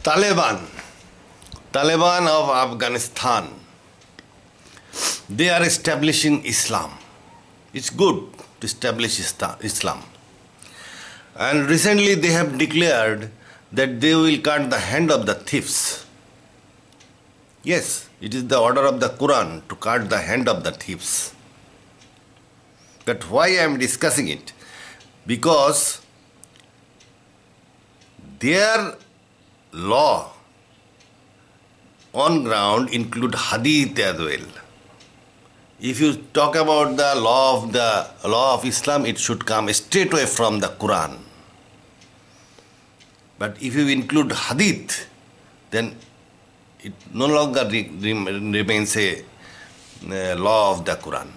Taliban of Afghanistan, they are establishing Islam. It's good to establish Islam. And recently they have declared that they will cut the hand of the thieves. Yes, it is the order of the Quran to cut the hand of the thieves. But why I am discussing it? Because their law on ground include hadith as well. If you talk about the law of Islam, it should come straight away from the Quran. But if you include hadith, then it no longer remains a law of the Quran.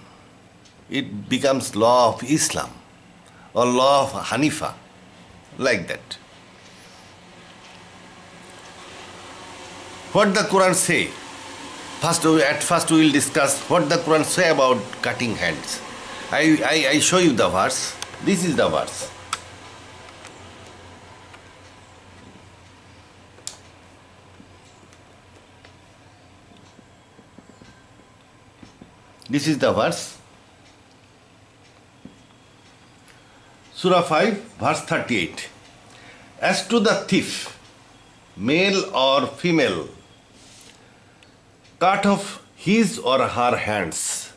It becomes law of Islam or law of Hanifa, like that. What the Quran say? At first we will discuss what the Quran say about cutting hands. I show you the verse. This is the verse. This is the verse. Surah 5, verse 38. As to the thief, male or female, cut off his or her hands.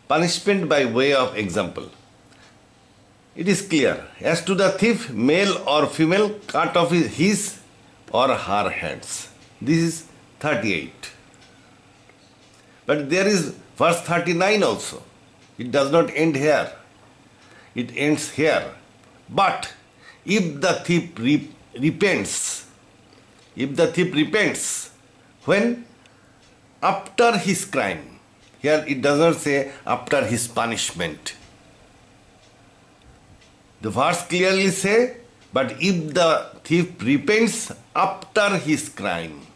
Punishment by way of example. It is clear. As to the thief, male or female, cut off his or her hands. This is 38. But there is verse 39 also. It does not end here. It ends here. But if the thief repents, when? After his crime. Here it does not say after his punishment. The verse clearly say, but if the thief repents after his crime.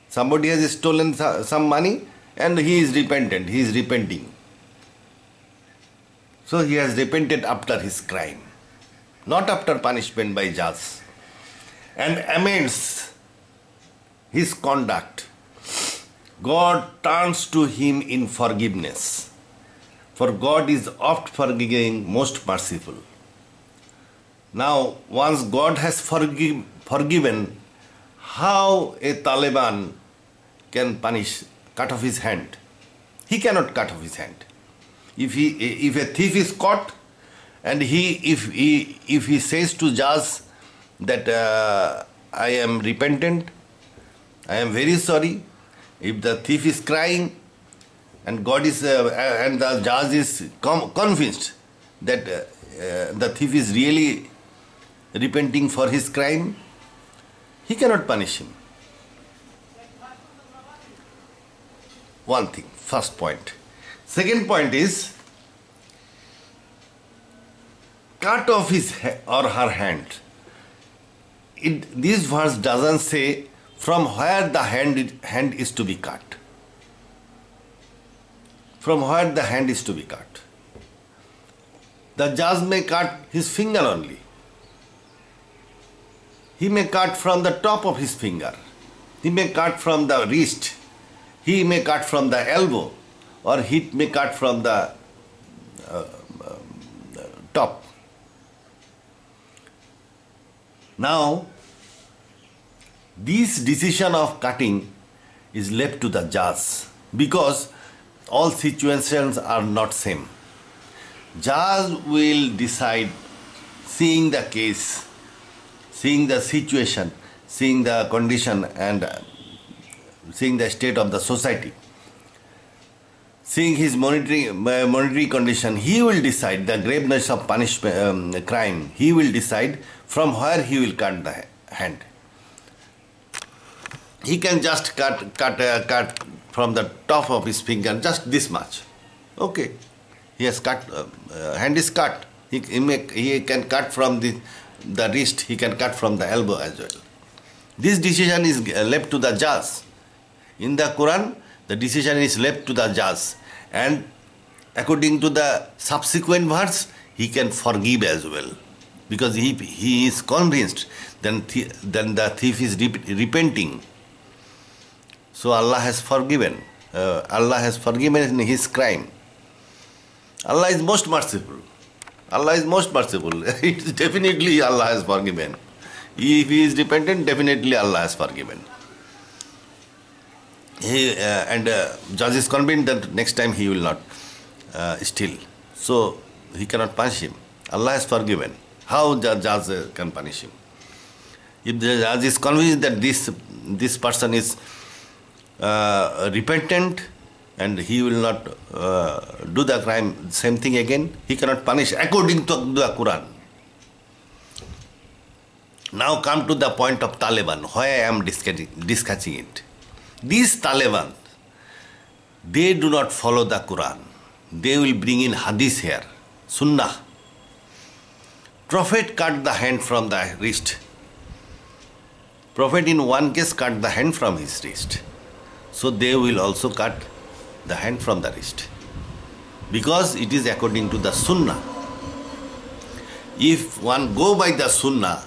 Somebody has stolen some money and he is repentant, he is repenting. So he has repented after his crime, not after punishment by judge, and amends his conduct. God turns to him in forgiveness, for God is oft forgiving, most merciful. Now, once God has forgiven, how a Taliban can cut off his hand? He cannot cut off his hand. If a thief is caught and if he says to judge that I am repentant, I am very sorry. If the thief is crying and God is and the judge is convinced that the thief is really repenting for his crime, he cannot punish him. One thing, first point. Second point is, cut off his or her hand. This verse doesn't say from where the hand is to be cut. From where the hand is to be cut. The judge may cut his finger only. He may cut from the top of his finger. He may cut from the wrist. He may cut from the elbow. Or he may cut from the top. Now, this decision of cutting is left to the judge because all situations are not same. Judge will decide, seeing the case, seeing the situation, seeing the condition and seeing the state of the society, seeing his monetary condition, he will decide the graveness of punishment, crime. He will decide from where he will cut the hand. He can just cut from the top of his finger, just this much. Okay, he has cut. Hand is cut. He can cut from the wrist. He can cut from the elbow as well. This decision is left to the judge. In the Quran, the decision is left to the judge, and according to the subsequent verse, he can forgive as well. because he is convinced, then the thief is repenting. So Allah has forgiven. Allah has forgiven his crime. Allah is most merciful. Allah is most merciful. It's definitely Allah has forgiven. If he is repentant, definitely Allah has forgiven. Judge is convinced that next time he will not steal. So he cannot punish him. Allah has forgiven. How the judge can punish him? If the judge is convinced that this person is repentant and he will not do the crime, same thing again, he cannot punish according to the Quran. Now come to the point of Taliban, why I am discussing it. These Taliban, they do not follow the Quran. They will bring in hadith here, Sunnah. Prophet cut the hand from the wrist. Prophet in one case cut the hand from his wrist. So they will also cut the hand from the wrist. Because it is according to the Sunnah. If one go by the Sunnah,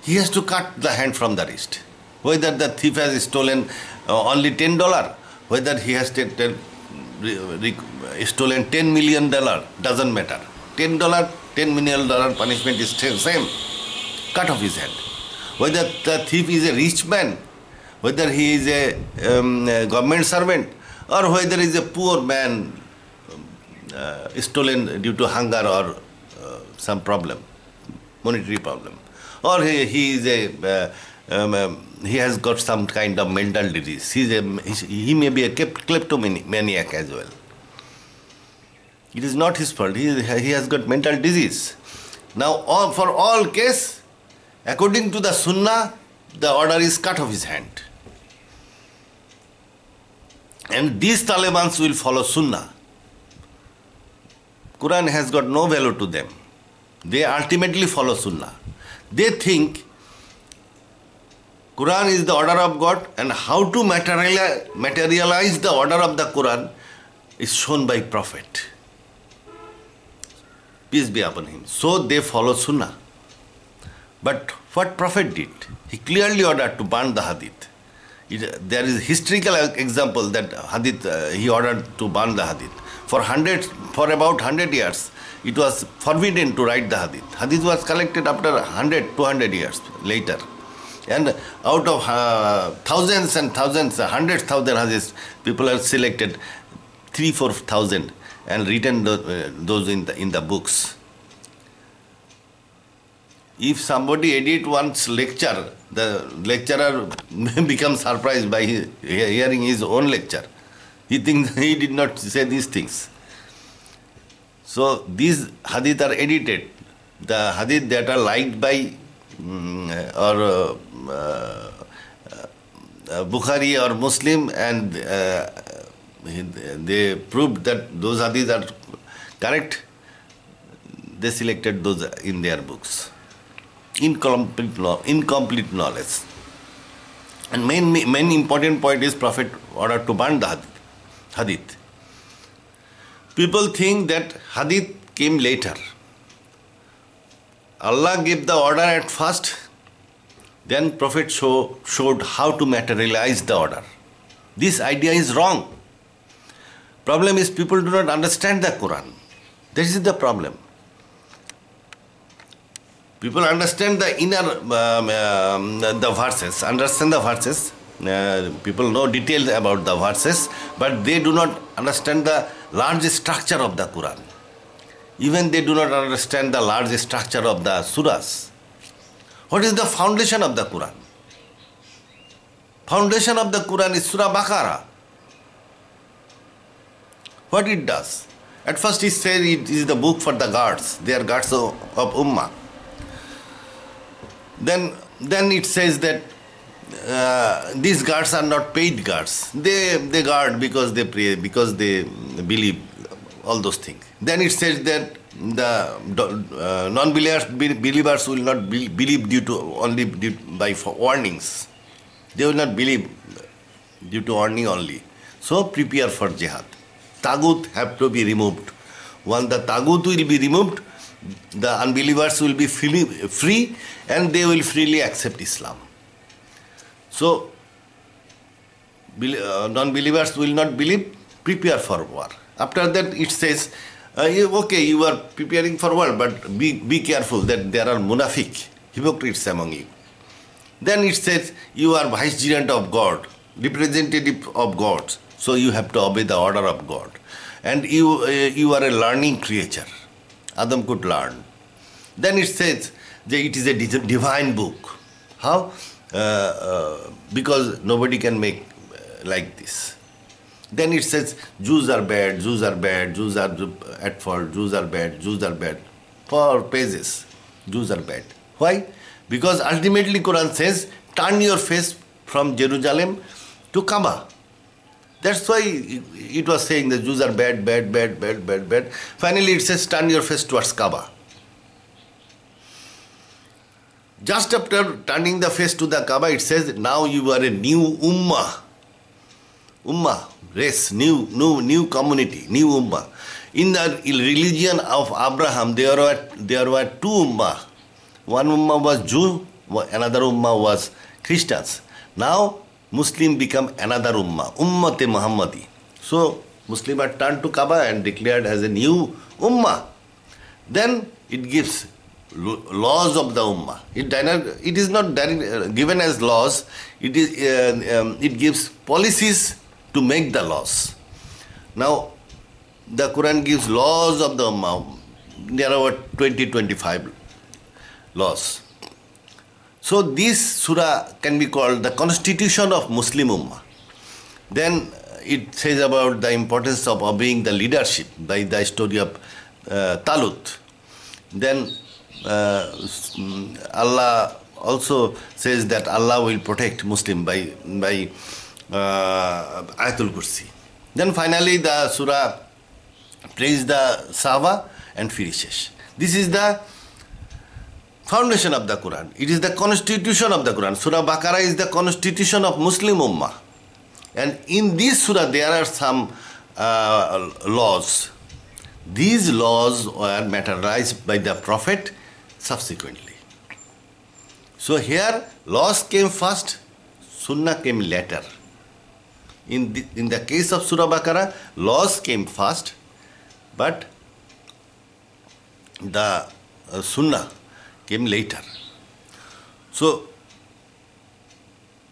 he has to cut the hand from the wrist. Whether the thief has stolen only $10, whether he has stolen $10 million, doesn't matter. $10 million punishment is same. Cut off his hand. Whether the thief is a rich man, whether he is a government servant, or whether he is a poor man stolen due to hunger or some problem, monetary problem, or he is he has got some kind of mental disease. He may be a kleptomaniac as well. It is not his fault. He has got mental disease. Now, for all case, according to the Sunnah, the order is cut off his hand. And these Talibans will follow Sunnah. Quran has got no value to them. They ultimately follow Sunnah. They think Quran is the order of God, and how to materialize the order of the Quran is shown by Prophet. Peace be upon him. So they follow Sunnah. But what Prophet did? He clearly ordered to burn the Hadith. There is historical example that Hadith, he ordered to burn the Hadith. For about 100 years, it was forbidden to write the Hadith. Hadith was collected after 100, 200 years later. And out of thousands and thousands, hundreds thousand hadiths, people have selected 3,000-4,000 and written those in the books. If somebody edit one's lecture, the lecturer becomes surprised by hearing his own lecture. He thinks he did not say these things. So these hadith are edited. The hadith that are liked by Bukhari or Muslim, and they proved that those hadiths are correct, they selected those in their books. Incomplete knowledge. And main important point is Prophet ordered to burn the hadith. People think that hadith came later. Allah gave the order at first, then Prophet showed how to materialize the order. This idea is wrong. Problem is people do not understand the Quran. This is the problem. People understand the inner the verses, people know details about the verses, but they do not understand the large structure of the Quran. Even they do not understand the large structure of the surahs. What is the foundation of the Quran? Foundation of the Quran is Surah Baqarah. What it does? At first it says it is the book for the guards. They are guards of Ummah. Then it says that these guards are not paid guards. They guard because they pray, because they believe, all those things. Then it says that the non-believers will not believe only by warnings. They will not believe due to warning only. So prepare for jihad. Tagut have to be removed. When the tagut will be removed, the unbelievers will be free and they will freely accept Islam. So, non-believers will not believe, prepare for war. After that it says, okay, you are preparing for war, but be careful that there are munafiq, hypocrites among you. Then it says, you are vicegerent of God, representative of God, so you have to obey the order of God. And you are a learning creature. Adam could learn. Then it says that it is a divine book. How? Because nobody can make like this. Then it says Jews are bad, Jews are bad, Jews are at fault, Jews are bad, Jews are bad. 4 pages, Jews are bad. Why? Because ultimately Quran says, turn your face from Jerusalem to Kaaba. That's why it was saying the Jews are bad, bad, bad, bad, bad, bad. Finally it says, turn your face towards Kaaba. Just after turning the face to the Kaaba, it says, now you are a new ummah. Ummah, race, new community, new ummah. In the religion of Abraham, there were 2 ummah. One ummah was Jew, another ummah was Christians. Now Muslim become another ummah, Ummat-e Muhammadi. So Muslim are turned to Kaaba and declared as a new ummah. Then it gives laws of the ummah. It is not given as laws. It gives policies to make the laws. Now the Quran gives laws of the ummah. There are about 20-25 laws. So this surah can be called the constitution of Muslim ummah. Then it says about the importance of obeying the leadership by the story of Talut. Then Allah also says that Allah will protect Muslim by Ayatul Kursi. Then finally the surah praise the Sahaba and finishes. This is the foundation of the Quran. It is the constitution of the Quran. Surah Baqarah is the constitution of Muslim Ummah. And in this surah there are some laws. These laws were materialized by the Prophet subsequently. So here laws came first, Sunnah came later. In the case of Surah Baqarah, laws came first, but the Sunnah came later. So,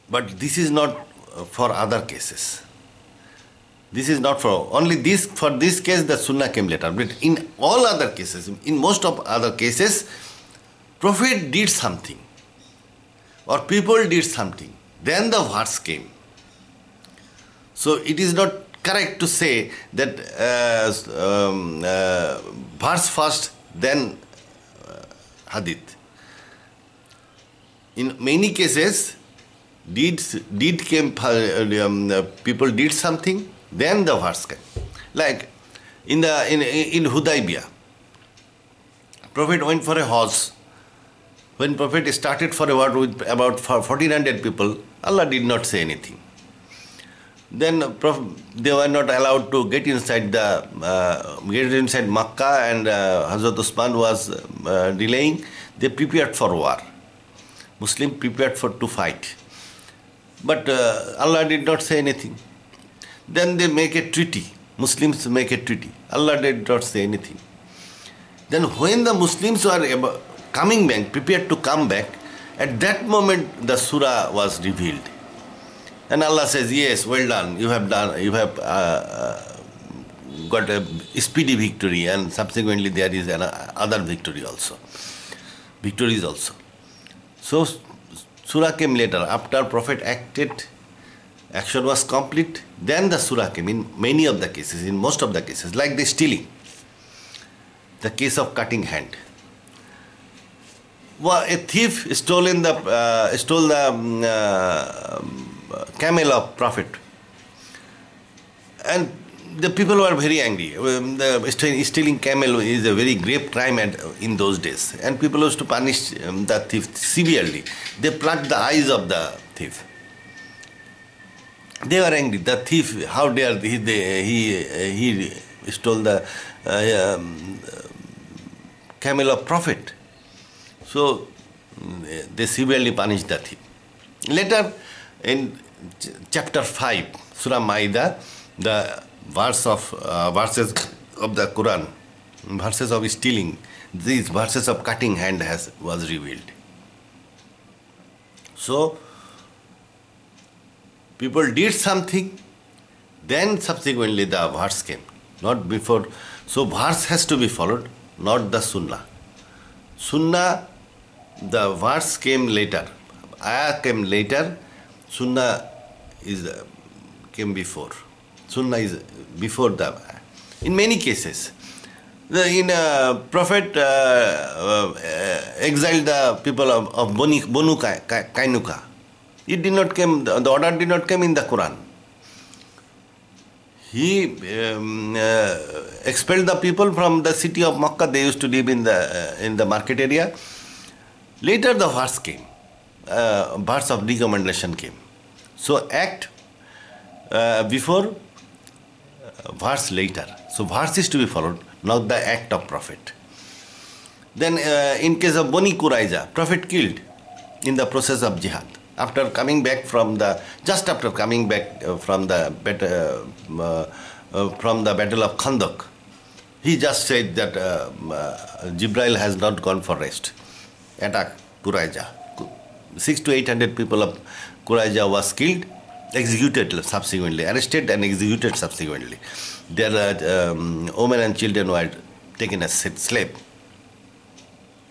but this is not for other cases. This is not for only this. For this case, the Sunnah came later. But in all other cases, in most of other cases, Prophet did something or people did something. Then the verse came. So it is not correct to say that verse first, then hadith. In many cases, deed came. People did something, then the verse came. Like in Hudaybiyah, Prophet went for a horse. When Prophet started for a war with about 1400 people, Allah did not say anything. Then they were not allowed to get inside Makkah, and Hazrat Usman was delaying. They prepared for war. Muslims prepared to fight. But Allah did not say anything. Then they make a treaty. Muslims make a treaty. Allah did not say anything. Then when the Muslims were coming back, prepared to come back, at that moment the surah was revealed. And Allah says, yes, well done, you have got a speedy victory, and subsequently there is other victories also. So surah came later. After Prophet acted, action was complete, then the surah came in many of the cases, in most of the cases, like the stealing, the case of cutting hand. Well, a thief stole the camel of Prophet, and the people were very angry. Stealing camel is a very grave crime in those days, and people used to punish the thief severely. They plucked the eyes of the thief. They were angry. The thief, how dare he stole the camel of Prophet. So they severely punished the thief. Later, in chapter 5, Surah Maida, the verses of the Quran, verses of stealing, these verses of cutting hand was revealed. So people did something, then subsequently the verse came, not before. So verse has to be followed, not the sunnah. Sunnah, the verse came later, ayah came later, sunnah came before. Sunnah is before the ayah. In many cases, Prophet exiled the people of Banu Kainuka. It did not come. The order did not come in the Quran. He expelled the people from the city of Makkah. They used to live in the market area. Later, the verse came. Verse of recommendation came. So act before, verse later. So verse is to be followed, not the act of Prophet. Then in case of Bani Quraiza, Prophet killed in the process of jihad. After coming back from the battle of Khandaq, he just said that Jibril has not gone for rest. Attack Quraiza. 600 to 800 people of Quraiza was killed, executed subsequently, arrested and executed subsequently. Their women and children were taken as slave.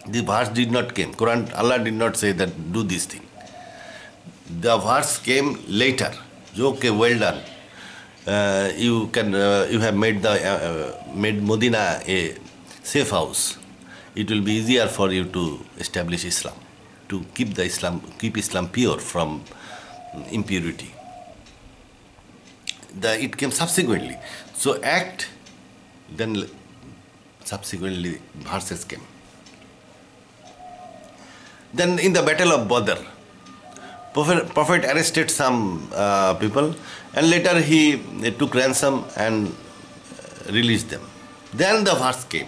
The verse did not come. Quran, Allah did not say that do this thing. The verse came later. Okay, well done. You have made Medina a safe house. It will be easier for you to establish Islam, to keep Islam pure from impurity. It came subsequently. So act, then subsequently verses came. Then in the battle of Badr, Prophet arrested some people, and later he took ransom and released them. Then the verse came.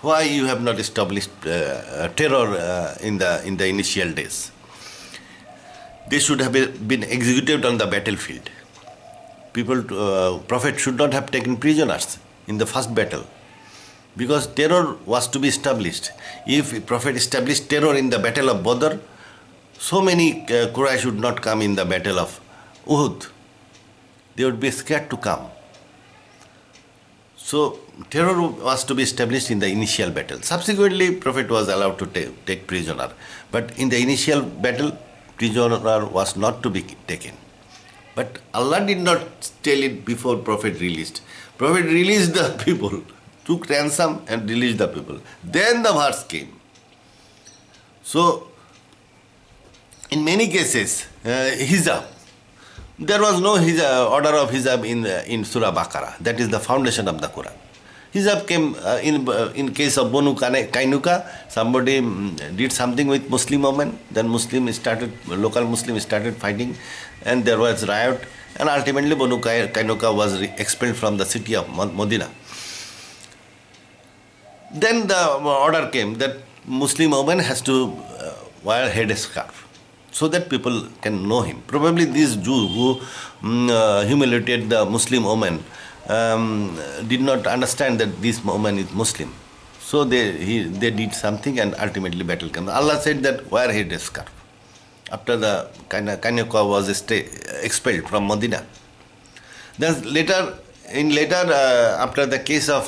Why you have not established terror in the initial days? They should have been executed on the battlefield. Prophet should not have taken prisoners in the first battle, because terror was to be established. If Prophet established terror in the battle of Badr, so many Quraysh would not come in the battle of Uhud. They would be scared to come. So terror was to be established in the initial battle. Subsequently, Prophet was allowed to take prisoner. But in the initial battle, prisoner was not to be taken. But Allah did not tell it before Prophet released. Prophet released the people, took ransom and released the people. Then the verse came. So, in many cases, hijab. There was no order of hijab in Surah Baqarah. That is the foundation of the Quran. Hijab came in case of Banu Kainuka. Somebody did something with Muslim women. Then local Muslims started fighting, and there was riot. And ultimately, Banu Kainuka was expelled from the city of Medina. Then the order came that Muslim woman has to wear headscarf, so that people can know him. Probably these Jews who humiliated the Muslim woman did not understand that this woman is Muslim. So they did something, and ultimately battle came. Allah said that wear headscarf. After the Kainuka was expelled from Medina. Then later, after the case of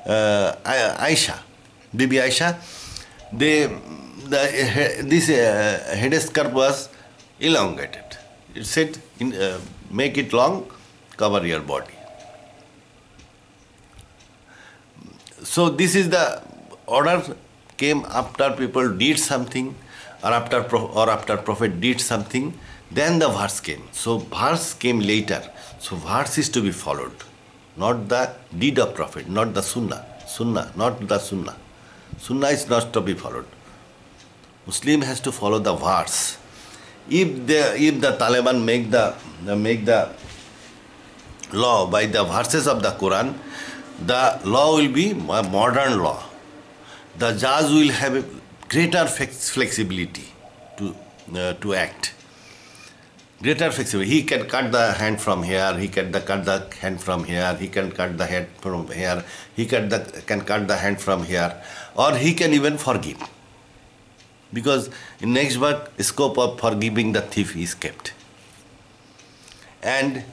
Aisha, Bibi Aisha, this headscarf was elongated. It said, make it long, cover your body. So this is the order came after people did something, or after Prophet did something, then the verse came. So verse came later. So verse is to be followed, not the deed of Prophet, not the Sunnah, not the Sunnah. Sunnah is not to be followed. Muslim has to follow the verse. If the Taliban make the law by the verses of the Quran, the law will be a modern law. The judge will have a greater flexibility to act. Greater flexibility. He can cut the hand from here, he can cut the hand from here, he can cut the head from here, he can cut the hand from here, or he can even forgive. Because in next birth, scope of forgiving the thief is kept. And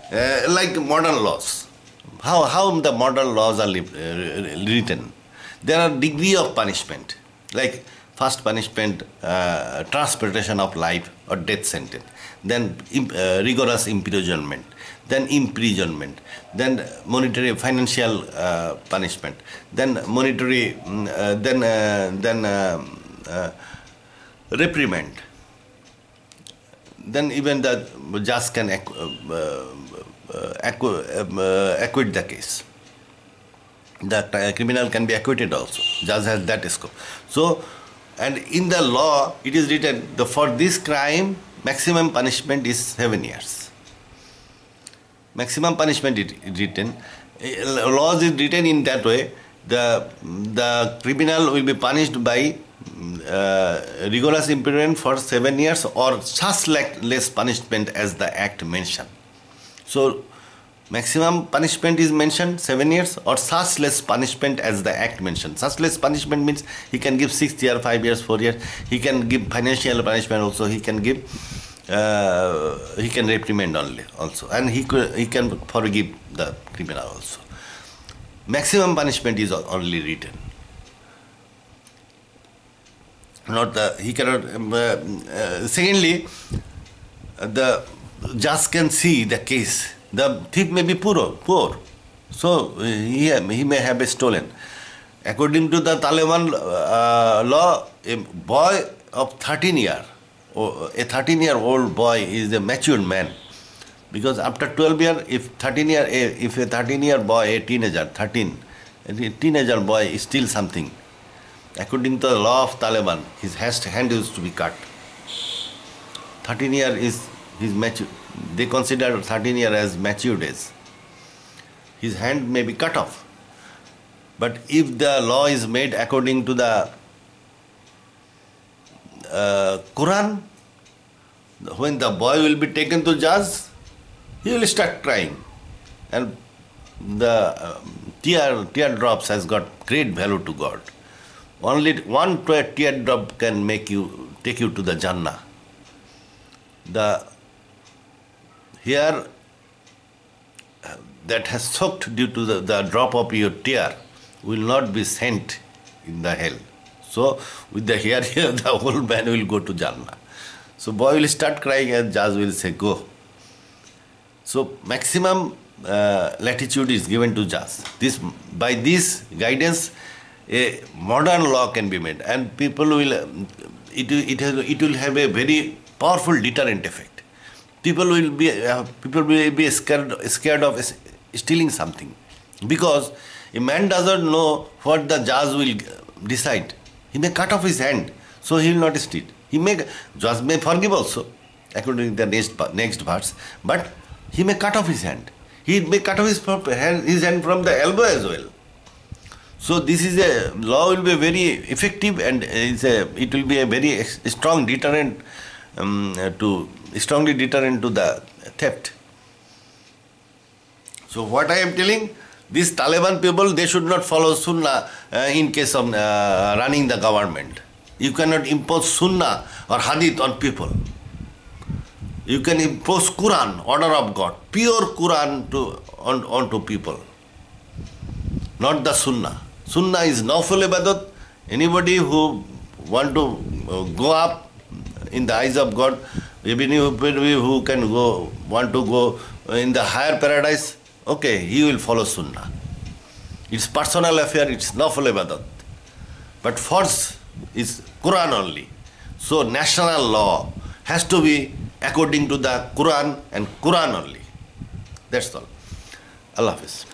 like modern laws, how the modern laws are written. There are degree of punishment, like first punishment, transportation of life or death sentence, then rigorous imprisonment, then monetary financial punishment, then monetary, reprimand. Then even the judge can acquit the case. The criminal can be acquitted also. Judge has that scope. So, and in the law, it is written, for this crime, maximum punishment is 7 years. Maximum punishment is written. Laws is written in that way. The criminal will be punished by rigorous imprisonment for 7 years or such less punishment as the act mentioned. So, maximum punishment is mentioned 7 years or such less punishment as the act mentioned. Such less punishment means he can give 6 years, 5 years, 4 years. He can give financial punishment also. He can give, he can reprimand only also, and he can forgive the criminal also. Maximum punishment is only written. Not the, he cannot. Secondly, the judge can see the case. The thief may be poor, so he may have stolen. According to the Taliban law, a boy of 13 years, a 13-year-old boy is a matured man, because after 12 years, if a 13-year boy, a teenager boy is still something. According to the law of Taliban, his hand is to be cut. 13 years is his mature. They consider 13 years as matured age. His hand may be cut off. But if the law is made according to the Quran, when the boy will be taken to judge, he will start crying. And the teardrops has got great value to God. Only one teardrop can take you to the Jannah. The hair that has soaked due to the drop of your tear will not be sent in the hell. So with the hair here, the whole man will go to Jannah. So boy will start crying and judge will say, go. So maximum latitude is given to judge. By this guidance, a modern law can be made, and people will, it will have a very powerful deterrent effect. People will be scared of stealing something, because a man doesn't know what the judge will decide. He may cut off his hand, so he will not steal. Judge may forgive also, according to the next verse, but he may cut off his hand. He may cut off his hand from the elbow as well. So this is a law will be very effective, and it will be a very strong deterrent strongly deterrent to the theft. So what I am telling, these Taliban people, they should not follow Sunnah in case of running the government. You cannot impose Sunnah or Hadith on people. You can impose Quran, order of God, pure Quran onto people, not the Sunnah. Sunnah is Nawfal Ibadat. Anybody who want to go up in the eyes of God, even who can want to go in the higher paradise, okay, he will follow Sunnah. It's personal affair, it's Nawfal Ibadat. But force is Quran only. So national law has to be according to the Quran and Quran only. That's all. Allah Hafiz.